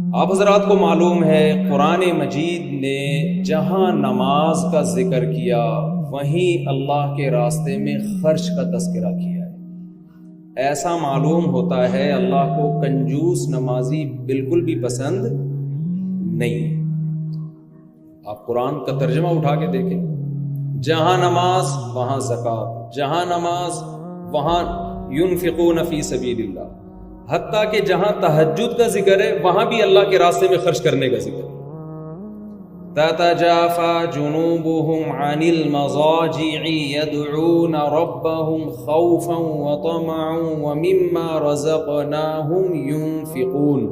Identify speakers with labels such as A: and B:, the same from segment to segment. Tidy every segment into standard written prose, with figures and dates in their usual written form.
A: آپ حضرات کو معلوم ہے قرآن مجید نے جہاں نماز کا ذکر کیا وہیں اللہ کے راستے میں خرچ کا تذکرہ کیا ہے۔ ایسا معلوم ہوتا ہے اللہ کو کنجوس نمازی بالکل بھی پسند نہیں ہے۔ آپ قرآن کا ترجمہ اٹھا کے دیکھیں، جہاں نماز وہاں زکوٰۃ، جہاں نماز وہاں ينفقون فی سبیل اللہ، حتیٰ کہ جہاں تہجد کا ذکر ہے وہاں بھی اللہ کے راستے میں خرچ کرنے کا ذکر ہے۔ تتجافى جنوبهم عن المضاجع يدعون ربهم خوفا وطمعا ومما رزقناهم ينفقون۔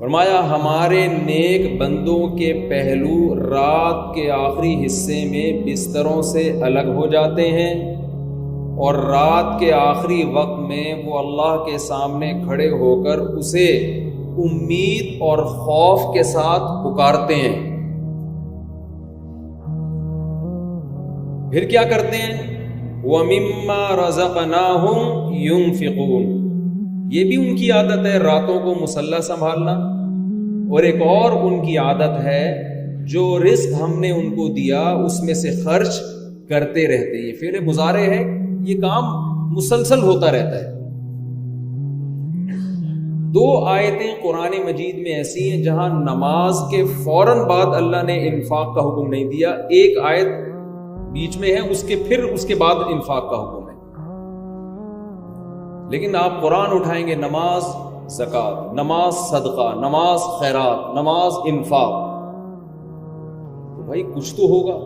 A: فرمایا ہمارے نیک بندوں کے پہلو رات کے آخری حصے میں بستروں سے الگ ہو جاتے ہیں اور رات کے آخری وقت میں وہ اللہ کے سامنے کھڑے ہو کر اسے امید اور خوف کے ساتھ پکارتے ہیں۔ پھر کیا کرتے ہیں؟ وَمِمَّا رَزَقْنَاهُمْ يُنْفِقُونَ۔ یہ بھی ان کی عادت ہے راتوں کو مصلی سنبھالنا، اور ایک اور ان کی عادت ہے جو رزق ہم نے ان کو دیا اس میں سے خرچ کرتے رہتے۔ یہ فعل مضارع ہے، یہ کام مسلسل ہوتا رہتا ہے۔ دو آیتیں قرآن مجید میں ایسی ہیں جہاں نماز کے فوراً بعد اللہ نے انفاق کا حکم نہیں دیا، ایک آیت بیچ میں ہے اس کے بعد انفاق کا حکم ہے۔ لیکن آپ قرآن اٹھائیں گے، نماز زکوٰۃ، نماز صدقہ، نماز خیرات، نماز انفاق، تو بھائی کچھ تو ہوگا۔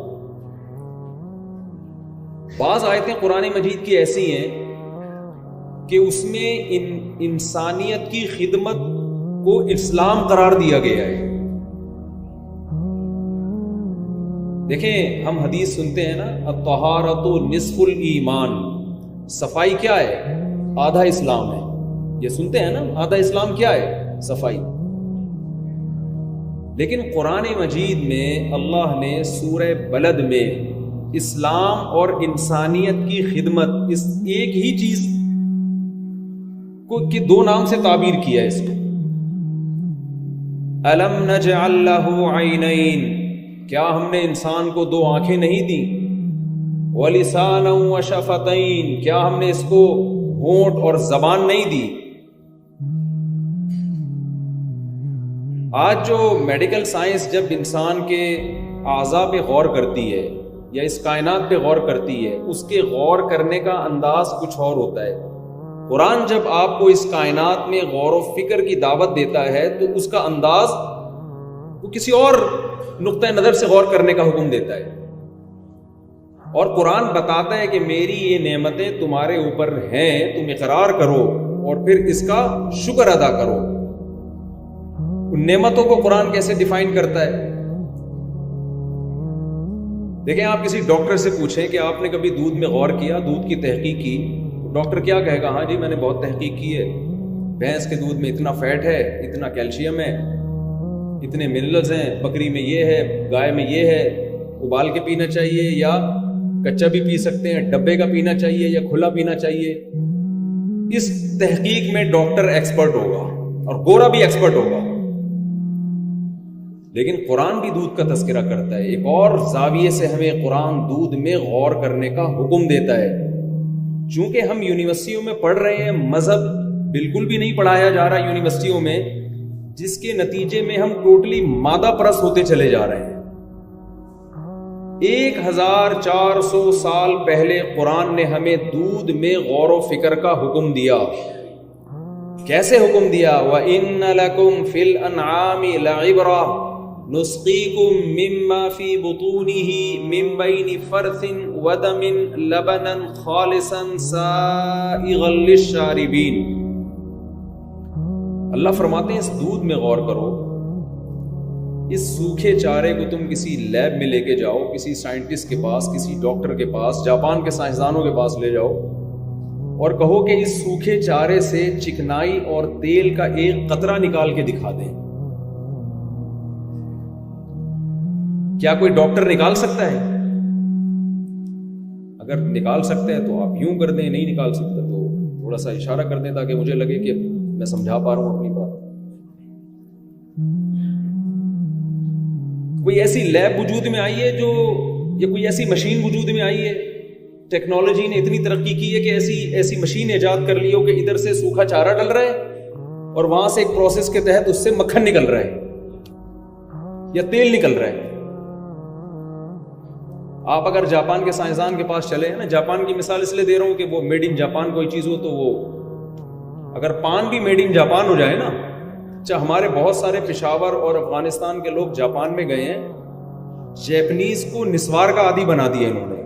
A: بعض آیتیں قرآن مجید کی ایسی ہیں کہ اس میں انسانیت کی خدمت کو اسلام قرار دیا گیا ہے۔ دیکھیں ہم حدیث سنتے ہیں نا، الطہارۃ نصف الایمان، صفائی کیا ہے؟ آدھا اسلام ہے۔ یہ سنتے ہیں نا، آدھا اسلام کیا ہے؟ صفائی۔ لیکن قرآن مجید میں اللہ نے سورہ بلد میں اسلام اور انسانیت کی خدمت، اس ایک ہی چیز کو کہ دو نام سے تعبیر کیا ہے اس کو۔ الم نجعل لہ عینین، کیا ہم نے انسان کو دو آنکھیں نہیں دی؟ ولسانا وشفتین، کیا ہم نے اس کو ہونٹ اور زبان نہیں دی؟ آج جو میڈیکل سائنس جب انسان کے اعضاء پہ غور کرتی ہے یا اس کائنات پہ غور کرتی ہے، اس کے غور کرنے کا انداز کچھ اور ہوتا ہے۔ قرآن جب آپ کو اس کائنات میں غور و فکر کی دعوت دیتا ہے تو اس کا انداز وہ کسی اور نقطۂ نظر سے غور کرنے کا حکم دیتا ہے، اور قرآن بتاتا ہے کہ میری یہ نعمتیں تمہارے اوپر ہیں، تم اقرار کرو اور پھر اس کا شکر ادا کرو۔ ان نعمتوں کو قرآن کیسے ڈیفائن کرتا ہے؟ دیکھیں آپ کسی ڈاکٹر سے پوچھیں کہ آپ نے کبھی دودھ میں غور کیا، دودھ کی تحقیق کی، ڈاکٹر کیا کہے گا؟ ہاں جی میں نے بہت تحقیق کی ہے، بھینس کے دودھ میں اتنا فیٹ ہے، اتنا کیلشیم ہے، اتنے منرلز ہیں، بکری میں یہ ہے، گائے میں یہ ہے، ابال کے پینا چاہیے یا کچا بھی پی سکتے ہیں، ڈبے کا پینا چاہیے یا کھلا پینا چاہیے۔ اس تحقیق میں ڈاکٹر ایکسپرٹ ہوگا اور گورا بھی ایکسپرٹ ہوگا۔ لیکن قرآن بھی دودھ کا تذکرہ کرتا ہے، ایک اور زاویے سے ہمیں قرآن دودھ میں غور کرنے کا حکم دیتا ہے۔ چونکہ ہم یونیورسٹیوں میں پڑھ رہے ہیں، مذہب بالکل بھی نہیں پڑھایا جا رہا یونیورسٹیوں میں، جس کے نتیجے میں ہم ٹوٹلی مادہ پرست ہوتے چلے جا رہے ہیں۔ 1400 سال پہلے قرآن نے ہمیں دودھ میں غور و فکر کا حکم دیا۔ کیسے حکم دیا؟ وَإِنَّ لَكُمْ فِي الْأَنْعَامِ لَعِبْرَةً نُسْقِيكُم مِّمَّا فِي بُطُونِهِ مِن بَيْنِ فَرْثٍ وَدَمٍ لَبَنًا خَالِصًا سَائِغًا لِلشَّارِبِينَ۔ اللہ فرماتے ہیں اس دودھ میں غور کرو، اس سوکھے چارے کو تم کسی لیب میں لے کے جاؤ، کسی سائنٹسٹ کے پاس، کسی ڈاکٹر کے پاس، جاپان کے سائنسدانوں کے پاس لے جاؤ اور کہو کہ اس سوکھے چارے سے چکنائی اور تیل کا ایک قطرہ نکال کے دکھا دیں۔ کیا کوئی ڈاکٹر نکال سکتا ہے؟ اگر نکال سکتے ہیں تو آپ یوں کر دیں، نہیں نکال سکتے تو تھوڑا سا اشارہ کر دیں تاکہ مجھے لگے کہ میں سمجھا پا رہا ہوں اپنی بات؟ کوئی ایسی لیب وجود میں آئی ہے جو، یا کوئی ایسی مشین وجود میں آئی ہے، ٹیکنالوجی نے اتنی ترقی کی ہے کہ ایسی مشین ایجاد کر لی ہو کہ ادھر سے سوکھا چارہ ڈل رہا ہے اور وہاں سے ایک پروسیس کے تحت اس سے مکھن نکل رہا ہے یا تیل نکل رہا ہے؟ آپ اگر جاپان کے سائنسدان کے پاس چلے ہیں نا، جاپان کی مثال اس لیے دے رہا ہوں کہ وہ میڈ ان جاپان کوئی چیز ہو تو وہ، اگر پان بھی میڈ ان جاپان ہو جائے نا، ہمارے بہت سارے پشاور اور افغانستان کے لوگ جاپان میں گئے ہیں، جیپنیز کو نسوار کا عادی بنا دیا انہوں نے،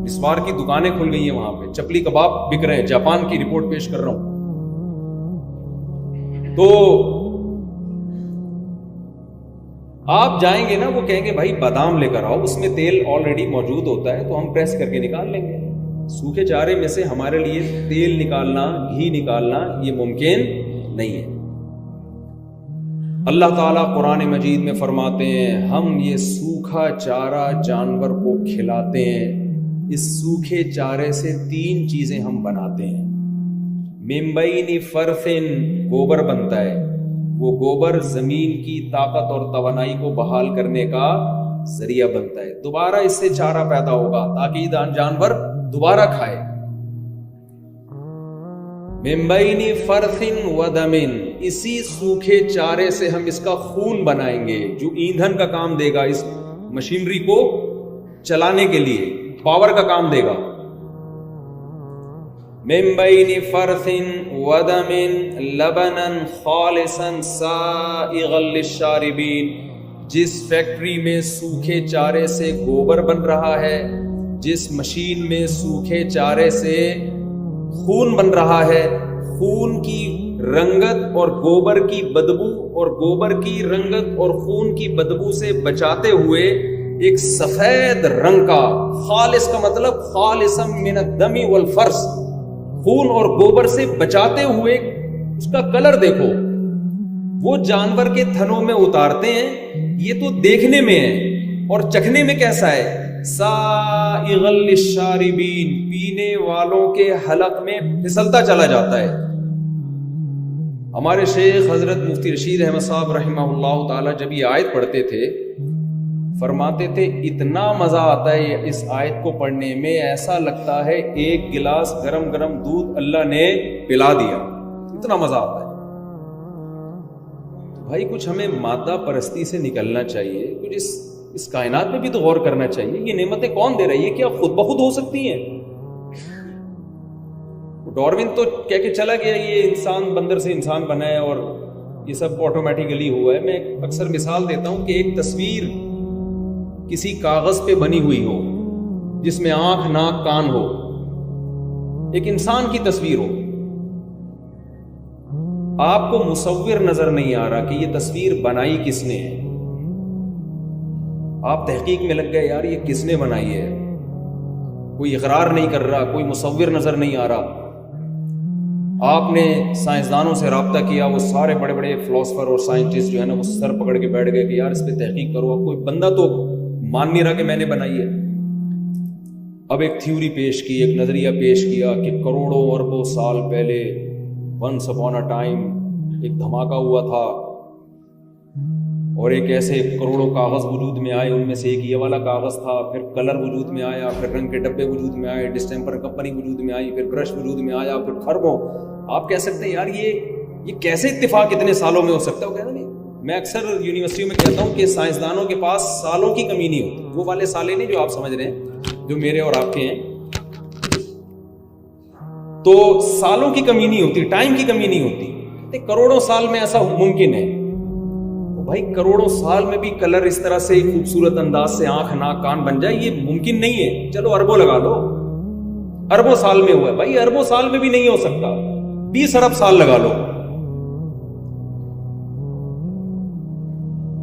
A: نسوار کی دکانیں کھل گئی ہیں وہاں پہ، چپلی کباب بک رہے ہیں، جاپان کی رپورٹ پیش کر رہا ہوں۔ تو آپ جائیں گے نا، وہ کہیں گے بھائی بادام لے کر آؤ، اس میں تیل آلریڈی موجود ہوتا ہے تو ہم پریس کر کے نکال لیں گے۔ سوکھے چارے میں سے ہمارے لیے تیل نکالنا، گھی نکالنا یہ ممکن نہیں ہے۔ اللہ تعالیٰ قرآن مجید میں فرماتے ہیں ہم یہ سوکھا چارہ جانور کو کھلاتے ہیں، اس سوکھے چارے سے 3 چیزیں ہم بناتے ہیں۔ من بین فرثن، گوبر بنتا ہے، وہ گوبر زمین کی طاقت اور توانائی کو بحال کرنے کا ذریعہ بنتا ہے، دوبارہ اس سے چارہ پیدا ہوگا تاکہ یہ جانور دوبارہ کھائے۔ من بین فرث و دم، اسی سوکھے چارے سے ہم اس کا خون بنائیں گے جو ایندھن کا کام دے گا، اس مشینری کو چلانے کے لیے پاور کا کام دے گا۔ من بین فرث و دم لبنا خالصا سائغا للشاربین، جس فیکٹری میں سوکھے چارے سے گوبر بن رہا ہے، جس مشین میں سوکھے چارے سے خون بن رہا ہے، خون کی رنگت اور گوبر کی بدبو، اور گوبر کی رنگت اور خون کی بدبو سے بچاتے ہوئے ایک سفید رنگ کا، خالص کا مطلب خالصا من الدم والفرث، خون اور گوبر سے بچاتے ہوئے اس کا کلر دیکھو، وہ جانور کے تھنوں میں اتارتے ہیں، یہ تو دیکھنے میں ہے اور چکھنے میں کیسا ہے؟ سائغا للشاربین، پینے والوں کے حلق میں پھسلتا چلا جاتا ہے۔ ہمارے شیخ حضرت مفتی رشید احمد صاحب رحمہ اللہ تعالی جب یہ آیت پڑھتے تھے فرماتے تھے اتنا مزہ آتا ہے اس آیت کو پڑھنے میں، ایسا لگتا ہے ایک گلاس گرم گرم دودھ اللہ نے پلا دیا، اتنا مزہ آتا ہے۔ بھائی کچھ ہمیں مادہ پرستی سے نکلنا چاہیے، کچھ اس کائنات میں بھی تو غور کرنا چاہیے، یہ نعمتیں کون دے رہی ہے؟ کیا خود بخود ہو سکتی ہیں؟ ڈاروین تو کہہ کے چلا گیا یہ انسان بندر سے انسان بنا ہے اور یہ سب آٹومیٹیکلی ہوا ہے۔ میں اکثر مثال دیتا ہوں کہ ایک تصویر کسی کاغذ پہ بنی ہوئی ہو جس میں آنکھ ناک کان ہو، ایک انسان کی تصویر ہو، آپ کو مصور نظر نہیں آ رہا کہ یہ تصویر بنائی کس نے ہے، آپ تحقیق میں لگ گئے یار یہ کس نے بنائی ہے، کوئی اقرار نہیں کر رہا، کوئی مصور نظر نہیں آ رہا۔ آپ نے سائنسدانوں سے رابطہ کیا، وہ سارے بڑے بڑے فلاسفر اور سائنٹسٹ جو ہے نا وہ سر پکڑ کے بیٹھ گئے کہ یار اس پہ تحقیق کرو، اب کوئی بندہ تو مان نہیں رہا کہ میں نے بنائی ہے۔ اب ایک تھیوری پیش کی، ایک نظریہ پیش کیا کہ کروڑوں اربوں سال پہلے ونس اپون اے ٹائم ایک دھماکہ ہوا تھا اور ایک ایسے کروڑوں کاغذ وجود میں آئے، ان میں سے ایک یہ والا کاغذ تھا، پھر کلر وجود میں آیا، پھر رنگ کے ڈبے وجود میں آئے، ڈسٹیمپر کمپنی وجود میں آئی، پھر برش وجود میں آیا، پھر خربوں۔ آپ کہہ سکتے ہیں یار یہ کیسے اتفاق اتنے سالوں میں ہو سکتا ہے؟ وہ کہنا نہیں، میں اکثر یونیورسٹیوں میں کہتا ہوں کہ سائنسدانوں کے پاس سالوں کی کمی نہیں ہوتی، وہ والے سالے نہیں جو آپ سمجھ رہے ہیں جو میرے اور آپ کے ہیں، تو سالوں کی کمی نہیں ہوتی، ٹائم کی کمی نہیں ہوتی، کروڑوں سال میں ایسا ممکن ہے۔ بھائی کروڑوں سال میں بھی کلر اس طرح سے خوبصورت انداز سے آنکھ ناک کان بن جائے یہ ممکن نہیں ہے، چلو اربوں لگا لو، اربوں سال میں ہوا ہے، بھائی اربوں سال میں بھی نہیں ہو سکتا، 20 ارب سال لگا لو۔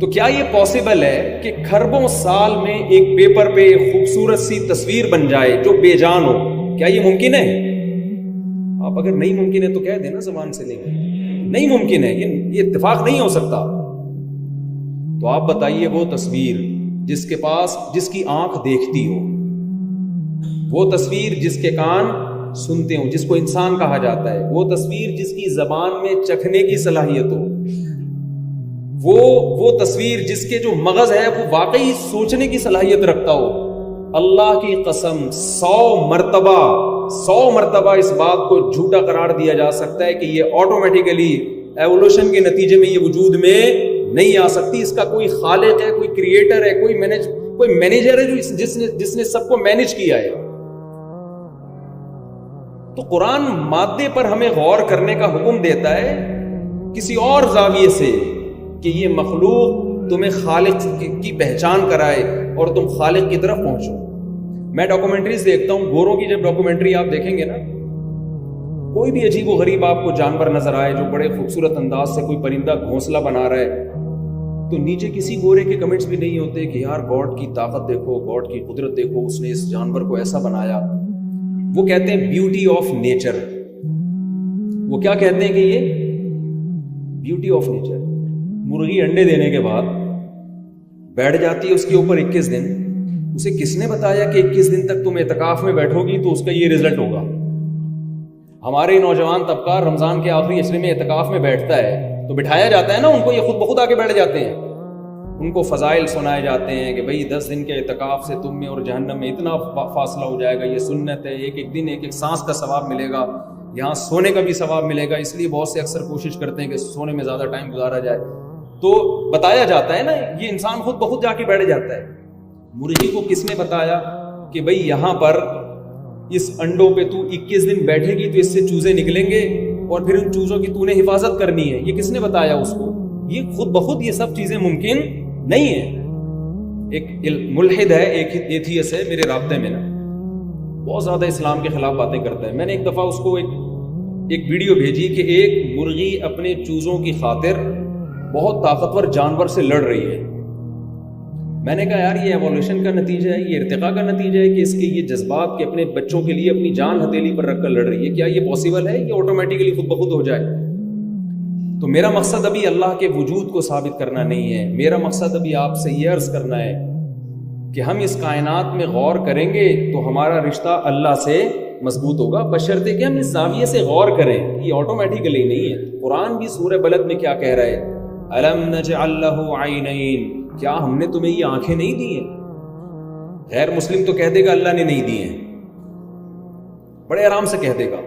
A: تو کیا یہ پاسبل ہے کہ کھربوں سال میں ایک پیپر پہ ایک خوبصورت سی تصویر بن جائے جو بے جان ہو؟ کیا یہ ممکن ہے؟ آپ اگر نہیں ممکن ہے تو کہہ دینا زبان سے، نہیں ممکن ہے، یہ اتفاق نہیں ہو سکتا۔ تو آپ بتائیے وہ تصویر جس کے پاس، جس کی آنکھ دیکھتی ہو، وہ تصویر جس کے کان سنتے ہوں، جس کو انسان کہا جاتا ہے، وہ تصویر جس کی زبان میں چکھنے کی صلاحیت ہو، وہ تصویر جس کے جو مغز ہے وہ واقعی سوچنے کی صلاحیت رکھتا ہو، اللہ کی قسم 100 مرتبہ اس بات کو جھوٹا قرار دیا جا سکتا ہے کہ یہ آٹومیٹیکلی ایوولوشن کے نتیجے میں یہ وجود میں نہیں آ سکتی، اس کا کوئی خالق ہے، کوئی کریٹر ہے، کوئی مینیجر ہے جس نے سب کو مینیج کیا ہے۔ تو قرآن مادے پر ہمیں غور کرنے کا حکم دیتا ہے کسی اور زاویے سے کہ یہ مخلوق تمہیں خالق کی پہچان کرائے اور تم خالق کی طرف پہنچو۔ میں ڈاکومنٹریز دیکھتا ہوں، گوروں کی جب ڈاکومنٹری آپ دیکھیں گے نا، کوئی بھی عجیب و غریب آپ کو جانور نظر آئے جو بڑے خوبصورت انداز سے کوئی پرندہ گھونسلہ بنا رہا ہے، تو نیچے کسی گورے کے کمنٹس بھی نہیں ہوتے کہ یار گاڈ کی طاقت دیکھو، گاڈ کی قدرت دیکھو، اس نے اس جانور کو ایسا بنایا۔ وہ کہتے ہیں بیوٹی آف نیچر۔ وہ کیا کہتے ہیں کہ یہ بیوٹی آف نیچر۔ مرغی انڈے دینے کے بعد بیٹھ جاتی ہے اس کے اوپر 21 دن، اسے کس نے بتایا کہ 21 دن تک تم اعتکاف میں بیٹھو گی تو اس کا یہ رزلٹ ہوگا؟ ہمارے نوجوان طبقہ رمضان کے آخری عشرے میں اعتکاف میں بیٹھتا ہے تو بٹھایا جاتا ہے نا ان کو، یہ خود بخود آ کے بیٹھ جاتے ہیں، ان کو فضائل سنائے جاتے ہیں کہ بھئی 10 دن کے اعتکاف سے تم میں اور جہنم میں اتنا فاصلہ ہو جائے گا، یہ سنت ہے، ایک دن ایک سانس کا ثواب ملے گا، یہاں سونے کا بھی ثواب ملے گا، اس لیے بہت سے اکثر کوشش کرتے ہیں کہ سونے میں زیادہ ٹائم گزارا جائے۔ تو بتایا جاتا ہے نا، یہ انسان خود بخود جا کے بیٹھ جاتا ہے۔ مرغی کو کس نے بتایا کہ بھئی یہاں پر اس انڈوں پہ تو 21 دن بیٹھے گی تو اس سے چوزے نکلیں گے اور پھر ان چوزوں کی تو نے حفاظت کرنی ہے؟ یہ کس نے بتایا اس کو؟ یہ خود بخود یہ سب چیزیں ممکن نہیں ہے۔ ایک ملحد ہے، ایک ایتھیس ہے میرے رابطے میں نا، بہت زیادہ اسلام کے خلاف باتیں کرتا ہے۔ میں نے ایک دفعہ اس کو ایک ویڈیو بھیجی کہ ایک مرغی اپنے چوزوں کی خاطر بہت طاقتور جانور سے لڑ رہی ہے۔ میں نے کہا یار یہ ایوولوشن کا نتیجہ ہے، یہ ارتقاء کا نتیجہ ہے کہ اس کے یہ جذبات کے اپنے بچوں کے لیے اپنی جان ہتھیلی پر رکھ کر لڑ رہی ہے؟ کیا یہ پاسبل ہے کہ آٹومیٹکلی خود بخود ہو جائے؟ تو میرا مقصد ابھی اللہ کے وجود کو ثابت کرنا نہیں ہے، میرا مقصد ابھی آپ سے یہ عرض کرنا ہے کہ ہم اس کائنات میں غور کریں گے تو ہمارا رشتہ اللہ سے مضبوط ہوگا، بشرطے کہ ہم اس زاویے سے غور کریں، یہ آٹومیٹکلی نہیں ہے۔ قرآن بھی سورہ بلد میں کیا کہہ رہا ہے؟ الم نجعل لہ عینین، کیا ہم نے تمہیں یہ آنکھیں نہیں دی ہیں؟ غیر مسلم تو کہہ دے گا اللہ نے نہیں دی ہیں، بڑے آرام سے کہہ دے گا۔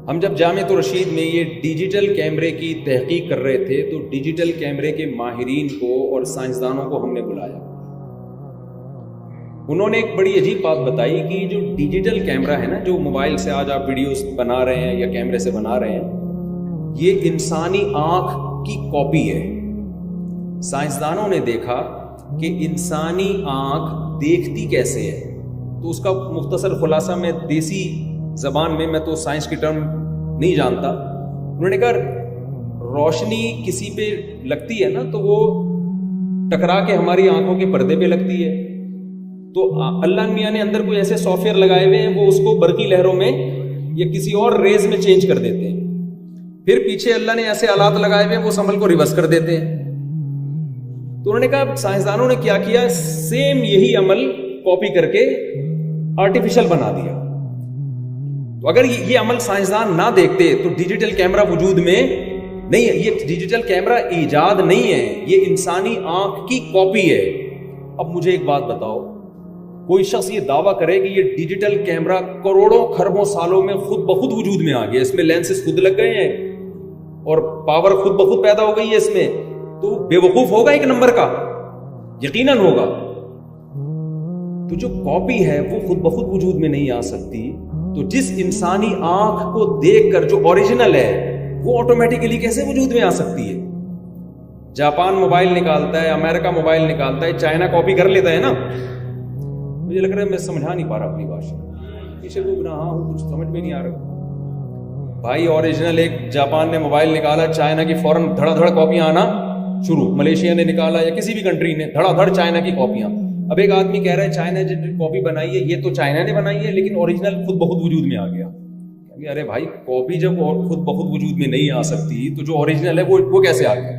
A: ہم جب جامعۃ الرشید میں یہ ڈیجیٹل کیمرے کی تحقیق کر رہے تھے تو ڈیجیٹل کیمرے کے ماہرین کو اور سائنسدانوں کو ہم نے بلایا، انہوں نے ایک بڑی عجیب بات بتائی کہ جو ڈیجیٹل کیمرہ ہے نا، جو موبائل سے آج آپ ویڈیوز بنا رہے ہیں یا کیمرے سے بنا رہے ہیں، یہ انسانی آنکھ کی کاپی ہے۔ سائنسدانوں نے دیکھا کہ انسانی آنکھ دیکھتی کیسے ہے، تو اس کا مختصر خلاصہ میں دیسی زبان میں تو سائنس کی ٹرم نہیں جانتا، انہوں نے کہا روشنی کسی پہ لگتی ہے نا تو وہ ٹکرا کے ہماری آنکھوں کے پردے پہ لگتی ہے، تو اللہ میاں نے اندر کوئی ایسے سافٹ ویئر لگائے ہوئے ہیں وہ اس کو برقی لہروں میں یا کسی اور ریز میں چینج کر دیتے ہیں، پھر پیچھے اللہ نے ایسے آلات لگائے ہوئے ہیں وہ سنبھل کو ریورس کر دیتے ہیں۔ تو انہوں نے کہا سائنسدانوں نے کیا کیا، سیم یہی عمل کاپی کر کے آرٹیفیشل بنا دیا۔ تو اگر یہ عمل سائنسدان نہ دیکھتے تو ڈیجیٹل کیمرہ وجود میں نہیں ہے، یہ ڈیجیٹل کیمرہ ایجاد نہیں ہے، یہ انسانی آنکھ کی کاپی ہے۔ اب مجھے ایک بات بتاؤ، کوئی شخص یہ دعویٰ کرے کہ یہ ڈیجیٹل کیمرہ کروڑوں خربوں سالوں میں خود بخود وجود میں آ گیا، اس میں لینسز خود لگ گئے ہیں اور پاور خود بخود پیدا ہو گئی ہے اس میں، تو بے وقوف ہوگا ایک نمبر کا، یقیناً ہوگا۔ تو جو کاپی ہے وہ خود بخود وجود میں نہیں آ سکتی، تو جس انسانی آنکھ کو دیکھ کر جو اوریجنل ہے وہ آٹومیٹکلی کیسے وجود میں آ سکتی ہے؟ جاپان موبائل نکالتا ہے، امریکہ موبائل نکالتا ہے، چائنا کاپی کر لیتا ہے نا۔ مجھے لگ رہا ہے میں سمجھا نہیں پا رہا اپنی بات، پیچھے کو گناہ ہوں، کچھ سمجھ میں نہیں آ رہا بھائی۔ اوریجنل ایک جاپان نے موبائل نکالا، چائنا کی فوراً دھڑا دھڑ کاپیاں آنا شروع، ملیشیا نے نکالا یا کسی بھی کنٹری نے، دھڑا دھڑ چائنا کی کاپیاں۔ اب ایک آدمی کہہ رہا ہے چائنا جو کاپی بنائی ہے یہ تو چائنا نے بنائی ہے لیکن اوریجنل خود بخود وجود میں آ گیا۔ ارے بھائی کاپی جب خود بخود وجود میں نہیں آ سکتی تو جو اوریجنل ہے وہ کیسے آ گیا؟